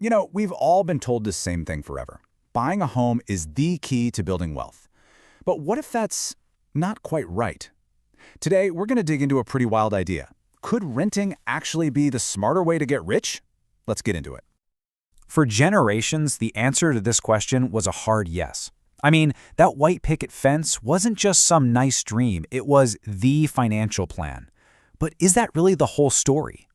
We've all been told the same thing forever. Buying a home is the key to building wealth. But what if that's not quite right? Today, we're going to dig into a pretty wild idea. Could renting actually be the smarter way to get rich? Let's get into it. For generations, the answer to this question was a hard yes. I mean, that white picket fence wasn't just some nice dream, it was the financial plan. But is that really the whole story?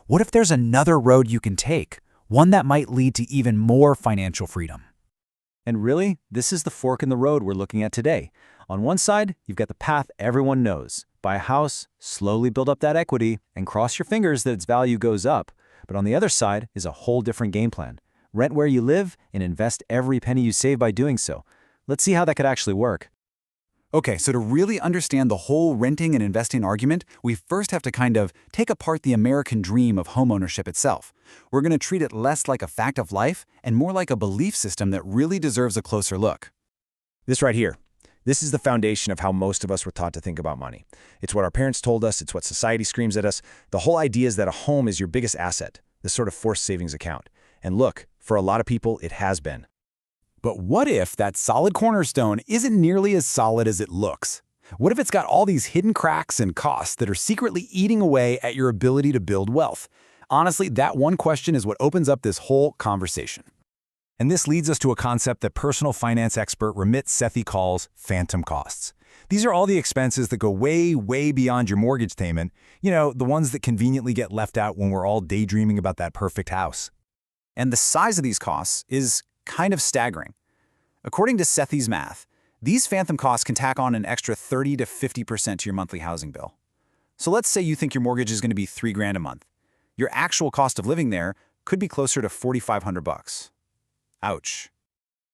What if there's another road you can take, one that might lead to even more financial freedom? And really, this is the fork in the road we're looking at today. On one side, you've got the path everyone knows. Buy a house, slowly build up that equity, and cross your fingers that its value goes up. But on the other side is a whole different game plan. Rent where you live and invest every penny you save by doing so. Let's see how that could actually work. Okay, so to really understand the whole renting and investing argument, we first have to kind of take apart the American dream of homeownership itself. We're going to treat it less like a fact of life and more like a belief system that really deserves a closer look. This right here. This is the foundation of how most of us were taught to think about money. It's what our parents told us. It's what society screams at us. The whole idea is that a home is your biggest asset, this sort of forced savings account. And look, for a lot of people, it has been. But what if that solid cornerstone isn't nearly as solid as it looks? What if it's got all these hidden cracks and costs that are secretly eating away at your ability to build wealth? Honestly, that one question is what opens up this whole conversation. And this leads us to a concept that personal finance expert Ramit Sethi calls phantom costs. These are all the expenses that go way, way beyond your mortgage payment, the ones that conveniently get left out when we're all daydreaming about that perfect house. And the size of these costs is kind of staggering. According to Sethi's math, these phantom costs can tack on an extra 30 to 50% to your monthly housing bill. So let's say you think your mortgage is going to be $3,000 a month. Your actual cost of living there could be closer to $4,500. Ouch.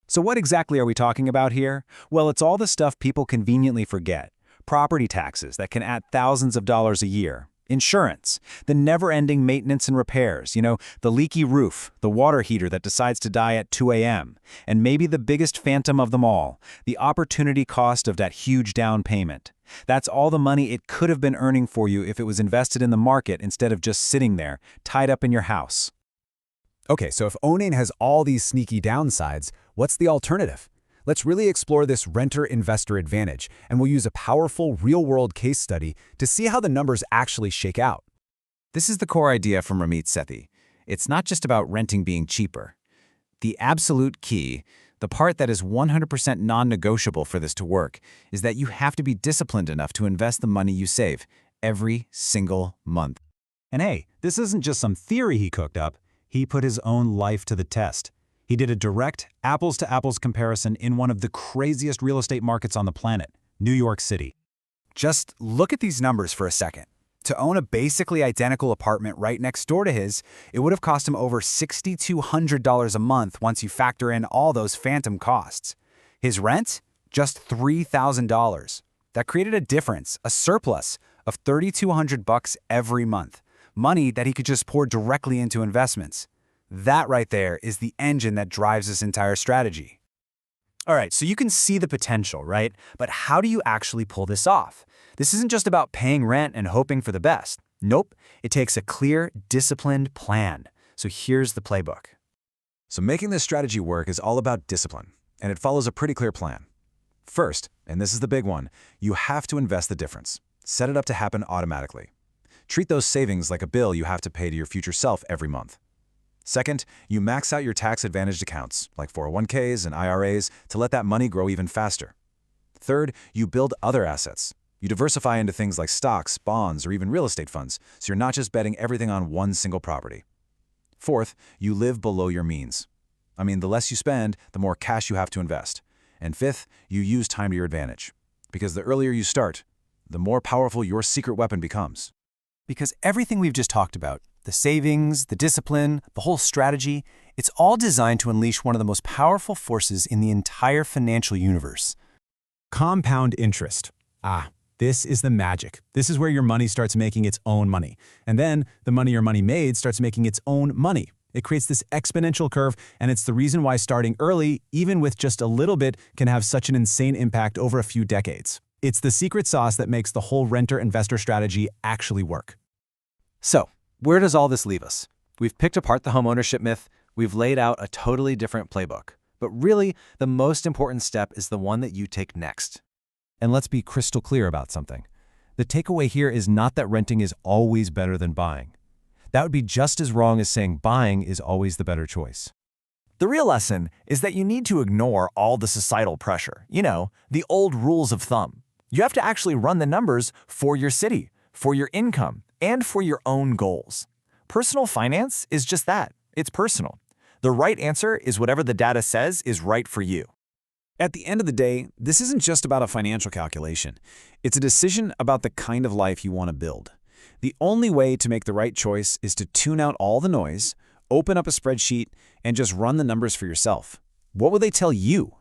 So what exactly are we talking about here? Well, it's all the stuff people conveniently forget. Property taxes that can add thousands of dollars a year. Insurance, the never-ending maintenance and repairs, the leaky roof, the water heater that decides to die at 2 a.m., and maybe the biggest phantom of them all, the opportunity cost of that huge down payment. That's all the money it could have been earning for you if it was invested in the market instead of just sitting there, tied up in your house. Okay, so if owning has all these sneaky downsides, what's the alternative? Let's really explore this renter-investor advantage, and we'll use a powerful real-world case study to see how the numbers actually shake out. This is the core idea from Ramit Sethi. It's not just about renting being cheaper. The absolute key, the part that is 100% non-negotiable for this to work, is that you have to be disciplined enough to invest the money you save every single month. And hey, this isn't just some theory he cooked up. He put his own life to the test. He did a direct apples-to-apples comparison in one of the craziest real estate markets on the planet, New York City. Just look at these numbers for a second. To own a basically identical apartment right next door to his, it would have cost him over $6,200 a month once you factor in all those phantom costs. His rent? Just $3,000. That created a difference, a surplus of $3,200 every month. Money that he could just pour directly into investments. That right there is the engine that drives this entire strategy. All right, so you can see the potential, right? But how do you actually pull this off? This isn't just about paying rent and hoping for the best. Nope, it takes a clear, disciplined plan. So here's the playbook. So making this strategy work is all about discipline, and it follows a pretty clear plan. First, and this is the big one, you have to invest the difference. Set it up to happen automatically. Treat those savings like a bill you have to pay to your future self every month. Second, you max out your tax-advantaged accounts, like 401ks and IRAs, to let that money grow even faster. Third, you build other assets. You diversify into things like stocks, bonds, or even real estate funds, so you're not just betting everything on one single property. Fourth, you live below your means. The less you spend, the more cash you have to invest. And fifth, you use time to your advantage. Because the earlier you start, the more powerful your secret weapon becomes. Because everything we've just talked about, the savings, the discipline, the whole strategy, it's all designed to unleash one of the most powerful forces in the entire financial universe. Compound interest. This is the magic. This is where your money starts making its own money. And then the money your money made starts making its own money. It creates this exponential curve, and it's the reason why starting early, even with just a little bit, can have such an insane impact over a few decades. It's the secret sauce that makes the whole renter-investor strategy actually work. So, where does all this leave us? We've picked apart the homeownership myth, We've laid out a totally different playbook. But really, the most important step is the one that you take next. And let's be crystal clear about something. The takeaway here is not that renting is always better than buying. That would be just as wrong as saying buying is always the better choice. The real lesson is that you need to ignore all the societal pressure, the old rules of thumb. You have to actually run the numbers for your city, for your income, and for your own goals. Personal finance is just that. It's personal. The right answer is whatever the data says is right for you. At the end of the day, this isn't just about a financial calculation. It's a decision about the kind of life you want to build. The only way to make the right choice is to tune out all the noise, open up a spreadsheet, and just run the numbers for yourself. What would they tell you?